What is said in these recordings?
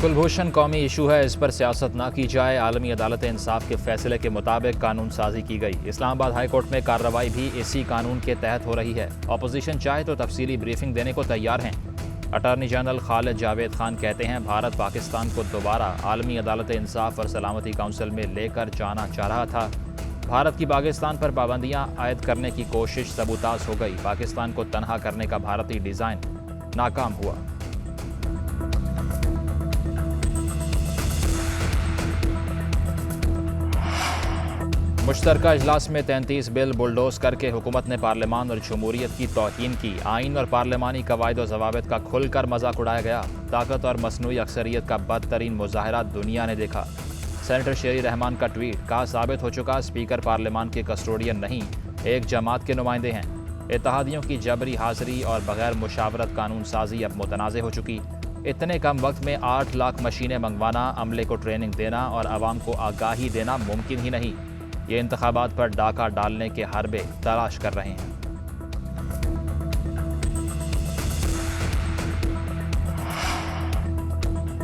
कुलभूषण कौमी इशू है, इस पर सियासत ना की जाए। आलमी अदालत इंसाफ के फैसले के मुताबिक कानून साजी की गई। इस्लामाबाद हाई कोर्ट में कार्रवाई भी इसी कानून के तहत हो रही है। अपोजिशन चाहे तो तफसीली ब्रीफिंग देने को तैयार हैं। अटॉर्नी जनरल खालिद जावेद खान कहते हैं, भारत पाकिस्तान को दोबारा आलमी अदालत इंसाफ और सलामती काउंसिल में लेकर जाना चाह रहा था। भारत की पाकिस्तान पर पाबंदियां आयद करने की कोशिश सबूताज हो गई। पाकिस्तान को तनहा करने का भारतीय डिज़ाइन नाकाम हुआ। मुश्तरका इजलास में 33 बिल बुलडोज करके हुकूमत ने पार्लियामान और जमहूरियत की तौहीन की। आइन और पार्लियामानी कवायद व ज़वाबित का खुलकर मजाक उड़ाया गया। ताकत और मसनूई अक्सरियत का बदतरीन मुजाहरा दुनिया ने देखा। सेनेटर शेरी रहमान का ट्वीट, कहा साबित हो चुका स्पीकर पार्लियामान के कस्टोडियन नहीं, एक जमात के नुमाइंदे हैं। इत्तेहादियों की जबरी हाजिरी और बगैर मुशावरत कानून साजी अब मुतनाज़ हो चुकी। इतने कम वक्त में 8 लाख मशीनें मंगवाना, अमले को ट्रेनिंग देना और आवाम को आगाही देना मुमकिन ही नहीं। ये इंतखाबात पर डाका डालने के हरबे तलाश कर रहे हैं।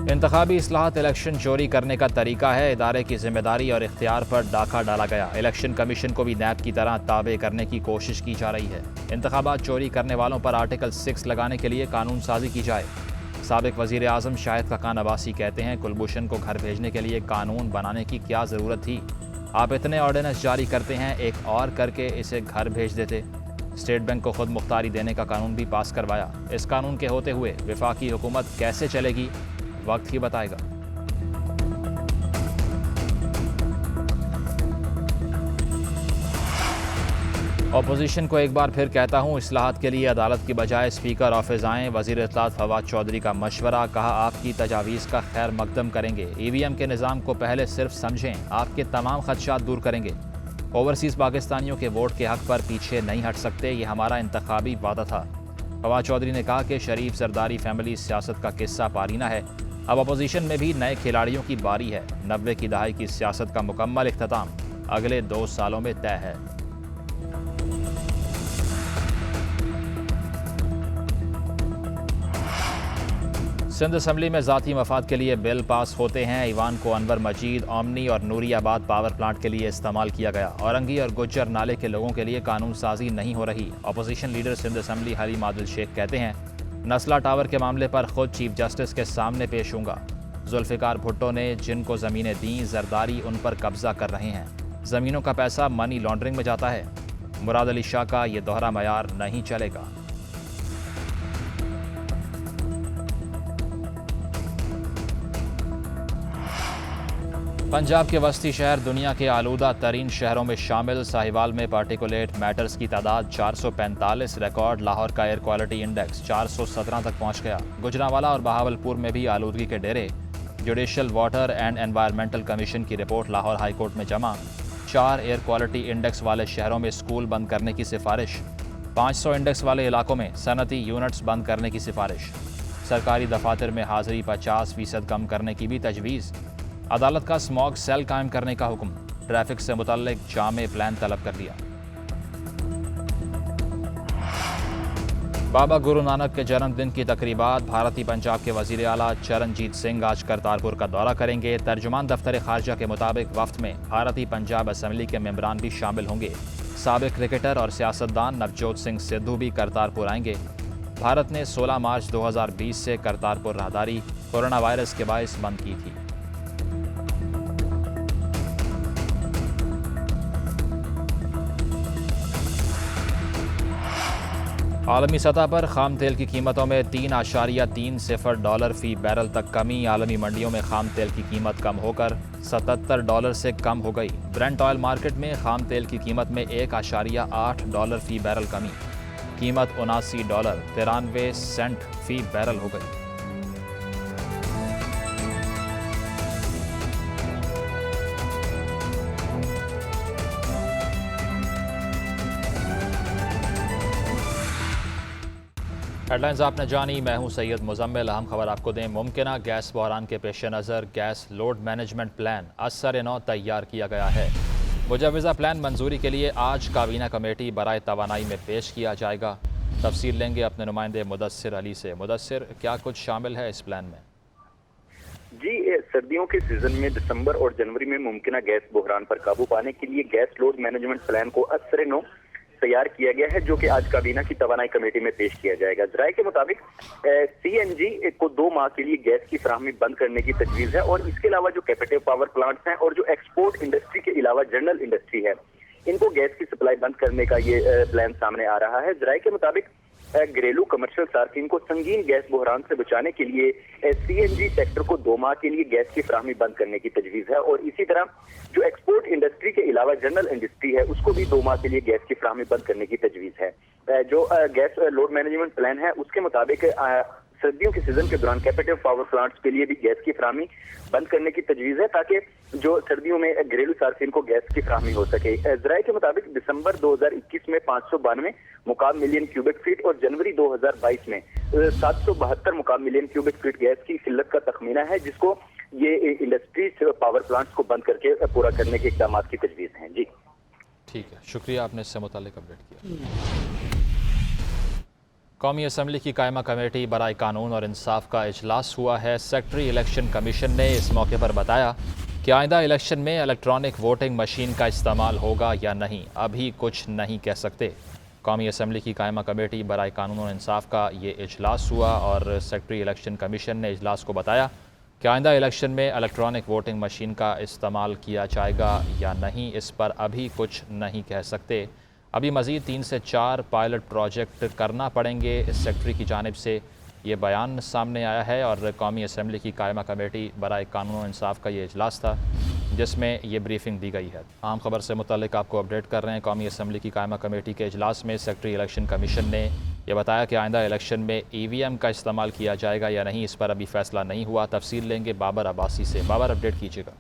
इंतखाबी इस्लाहात इलेक्शन चोरी करने का तरीका है। इदारे की जिम्मेदारी और इख्तियार पर डाका डाला गया। इलेक्शन कमीशन को भी नैब की तरह ताबे करने की कोशिश की जा रही है। इंतखाबात चोरी करने वालों पर आर्टिकल 6 लगाने के लिए कानून साजी की जाए। साबिक वजीर आजम शाहिद खकान अब्बासी कहते हैं, कुलभूषण को घर भेजने के लिए कानून बनाने की क्या ज़रूरत थी। आप इतने ऑर्डिनेंस जारी करते हैं, एक और करके इसे घर भेज देते। स्टेट बैंक को खुद मुख्तारी देने का कानून भी पास करवाया। इस कानून के होते हुए वफाकी हुकूमत कैसे चलेगी, वक्त ही बताएगा। अपोजिशन को एक बार फिर कहता हूं, इस्लाहात के लिए अदालत की बजाय स्पीकर ऑफिस आएँ। वज़ीर इत्तलात फवाद चौधरी का मशवरा, कहा आपकी तजावीज़ का खैर मकदम करेंगे। EVM के निज़ाम को पहले सिर्फ समझें, आपके तमाम खदशात दूर करेंगे। ओवरसीज़ पाकिस्तानियों के वोट के हक़ पर पीछे नहीं हट सकते, ये हमारा इंतखाबी वादा था। फवाद चौधरी ने कहा कि शरीफ सरदारी फैमिली सियासत का किस्सा पारीना है। अब अपोजिशन में भी नए खिलाड़ियों की बारी है। 90 की दहाई की सियासत का मुकम्मल इख्तिताम अगले 2 सालों में तय है। सिंध असम्बली में ज़ाती मफाद के लिए बिल पास होते हैं। ईवान को अनवर मजीद, ओमनी और नूरियाबाद पावर प्लांट के लिए इस्तेमाल किया गया। औरंगी और गुज्जर नाले के लोगों के लिए कानून साजी नहीं हो रही। Opposition leader Sindh assembly Haleem Adil Sheikh कहते हैं, नस्ला टावर के मामले पर खुद चीफ जस्टिस के सामने पेश होऊंगा। जुल्फ़िकार भुट्टो ने जिनको ज़मीनें दी, जरदारी उन पर कब्जा कर रहे हैं। ज़मीनों का पैसा मनी लॉन्ड्रिंग में जाता है। मुराद अली शाह का ये दोहरा मयार नहीं चलेगा। पंजाब के वस्ती शहर दुनिया के आलूदा तरीन शहरों में शामिल। साहिवाल में पार्टिकुलेट मैटर्स की तादाद 445 रिकॉर्ड। लाहौर का एयर क्वालिटी इंडेक्स 417 तक पहुंच गया। गुजरांवाला और बहावलपुर में भी आलूदगी के डेरे। Judicial water and environmental commission की रिपोर्ट लाहौर हाई कोर्ट में जमा। 4 एयर क्वालिटी इंडेक्स वाले शहरों में स्कूल बंद करने की सिफारिश। 500 इंडेक्स वाले इलाकों में सनती यूनिट्स बंद करने की सिफारिश। सरकारी दफातर में हाजिरी 50% कम करने की भी तजवीज़। अदालत का स्मॉग सेल कायम करने का हुक्म। ट्रैफिक से मुतल्लिक जामे प्लान तलब कर दिया। बाबा गुरु नानक के जन्मदिन की तकरीबात। भारतीय पंजाब के वजीर आला चरणजीत सिंह आज करतारपुर का दौरा करेंगे। तर्जुमान दफ्तर खारजा के मुताबिक वफ्त में भारतीय पंजाब असम्बली के मेंबरान भी शामिल होंगे। साबिक क्रिकेटर और सियासतदान नवजोत सिंह सिद्धू भी करतारपुर आएंगे। भारत ने 16 मार्च 2020 से करतारपुर राहदारी कोरोना वायरस के बायस बंद की थी। आलमी सतह पर खाम तेल की कीमतों में 3.30 डॉलर फी बैरल तक कमी। आलमी मंडियों में खाम तेल की कीमत कम होकर $77 से कम हो गई। ब्रेंट ऑयल मार्केट में खाम तेल की कीमत में 1.8 डॉलर फी बैरल कमी। कीमत $79.93 फी बैरल हो गई। हेडलाइंस आपने जानी, मैं हूं सैयद मुजम्मिल। अहम खबर आपको दें, मुमकिना गैस बहरान के पेश नज़र गैस लोड मैनेजमेंट प्लान असर-ए-नौ तैयार किया गया है। मुजव्वज़ा प्लान मंजूरी के लिए आज काबीना कमेटी बराए तवानाई में पेश किया जाएगा। तफसील लेंगे अपने नुमाइंदे मुदस्सिर अली से। मुदस्सिर, क्या कुछ शामिल है इस प्लान में? कि सर्दियों के सीजन में दिसंबर और जनवरी में मुमकिन गैस बहरान पर काबू पाने के लिए गैस लोड मैनेजमेंट प्लान को असर नो तैयार किया गया है, जो कि आज काबीना की तवानाई कमेटी में पेश किया जाएगा। जराये के मुताबिक सीएनजी को 2 माह के लिए गैस की फराहमी बंद करने की तजवीज है और इसके अलावा जो कैपेटिव पावर प्लांट्स हैं और जो एक्सपोर्ट इंडस्ट्री के अलावा जनरल इंडस्ट्री है, इनको गैस की सप्लाई बंद करने का ये प्लान सामने आ रहा है। जराये के मुताबिक घरेलू कमर्शियल सार्फिन को संगीन गैस बहरान से बचाने के लिए सीएनजी सेक्टर को 2 माह के लिए गैस की फराहमी बंद करने की तजवीज है और इसी तरह जो एक्सपोर्ट इंडस्ट्री के अलावा जनरल इंडस्ट्री है उसको भी 2 माह के लिए गैस की फराहमी बंद करने की तजवीज है। जो गैस लोड मैनेजमेंट प्लान है उसके मुताबिक सर्दियों के सीजन के दौरान कैपेटिव पावर प्लांट्स के लिए भी गैस की फराहमी बंद करने की तजवीज है ताकि जो सर्दियों में घरेलू सार्फिन को गैस की फराहमी हो सके। जराये के मुताबिक दिसंबर 2021 में 592 मुकाम मिलियन क्यूबिक फीट और जनवरी 2022 में 772 मुकाम मिलियन क्यूबिक फीट गैस की किल्लत का तखमीना है, जिसको ये इंडस्ट्रीज पावर प्लांट्स को बंद करके पूरा करने के इकदाम की तजवीज हैं। जी ठीक है, शुक्रिया, आपने इससे मुताल्लिक अपडेट किया। कौमी असम्बली की कायमा कमेटी बराए कानून और इंसाफ का इजलास हुआ है। सेक्रेटरी इलेक्शन कमीशन ने इस मौके पर बताया कि आइंदा इलेक्शन में इलेक्ट्रॉनिक वोटिंग मशीन का इस्तेमाल होगा या नहीं, अभी कुछ नहीं कह सकते। कौमी असम्बली की कायमा कमेटी बराए कानून और इंसाफ का ये इजलास हुआ और सेक्रेटरी इलेक्शन कमीशन ने इजलास को बताया कि आइंदा इलेक्शन में इलेक्ट्रॉनिक वोटिंग मशीन का इस्तेमाल किया जाएगा या नहीं, इस पर अभी कुछ नहीं कह सकते। अभी मज़ीद 3 से 4 पायलट प्रोजेक्ट करना पड़ेंगे। इस सेक्रेटरी की जानिब से ये बयान सामने आया है और कौमी असम्बली की कायमा कमेटी बराए कानून और इंसाफ का ये इजलास था जिसमें ये ब्रीफिंग दी गई है। आम खबर से मुतल्लिक आपको अपडेट कर रहे हैं। कौमी असम्बली की कायमा कमेटी के इजलास में सेक्रेटरी इलेक्शन कमीशन ने यह बताया कि आइंदा इलेक्शन में EVM का इस्तेमाल किया जाएगा या नहीं, इस पर अभी फैसला नहीं हुआ। तफसील लेंगे बाबर अब्बासी से। बाबर, अपडेट कीजिएगा।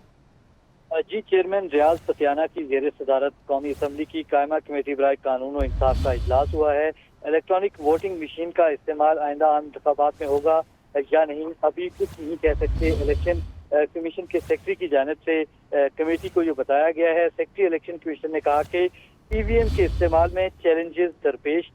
जी, चेयरमैन रियाज सफियाना की ज़ेर सदारत कौमी असम्बली की कायमा कमेटी बराए कानून और इंसाफ का इजलास हुआ है। इलेक्ट्रॉनिक वोटिंग मशीन का इस्तेमाल आइंदा आम इंतखाबात में होगा या नहीं, अभी कुछ नहीं कह सकते। इलेक्शन कमीशन के सेक्रेटरी की जानिब से कमेटी को जो बताया गया है, सेक्रेटरी इलेक्शन कमीशन ने कहा कि EVM के इस्तेमाल में चैलेंजेस दरपेश,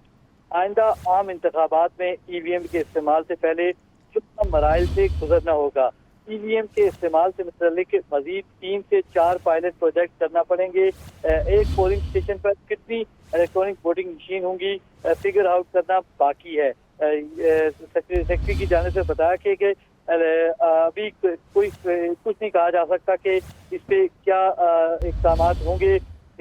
आइंदा आम इंतखाबात में EVM के इस्तेमाल से पहले चुनाव मराइल से गुजरना होगा। EVM के इस्तेमाल से मुतल्लिक मजीद 3 से 4 पायलट प्रोजेक्ट करना पड़ेंगे। एक पोलिंग स्टेशन पर कितनी इलेक्ट्रॉनिक वोटिंग मशीन होंगी फिगर आउट करना बाकी है। सेक्रेटरी की जानिब से बताया कि अभी कोई कुछ नहीं कहा जा सकता कि इस पे क्या इक़दाम होंगे।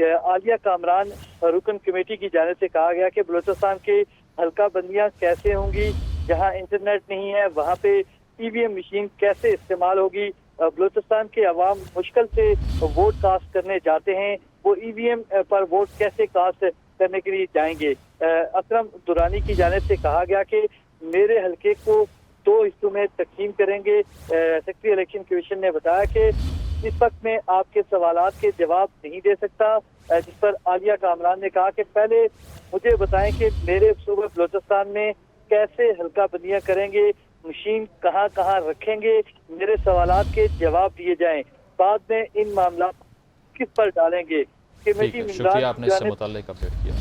आलिया कामरान रुकन कमेटी की जानिब से कहा गया कि बलूचिस्तान के हल्का बंदियाँ कैसे होंगी, जहाँ इंटरनेट नहीं है वहाँ पे EVM मशीन कैसे इस्तेमाल होगी। बलूचिस्तान के अवाम मुश्किल से वोट कास्ट करने जाते हैं, वो EVM पर वोट कैसे कास्ट करने के लिए जाएंगे। अकरम दुरानी की जानिब से कहा गया कि मेरे हल्के को 2 हिस्सों में तकसीम करेंगे। सेक्रेटरी इलेक्शन कमीशन ने बताया कि इस वक्त में आपके सवालात के जवाब नहीं दे सकता, जिस पर आलिया कामरान ने कहा कि पहले मुझे बताएं कि मेरे सूबे बलूचिस्तान में कैसे हल्का बंदियाँ करेंगे, मशीन कहाँ कहाँ रखेंगे, मेरे सवालात के जवाब दिए जाएं, बाद में इन मामला किस पर डालेंगे। शुक्रिया, आपने इससे मुताल्लिक अपडेट किया।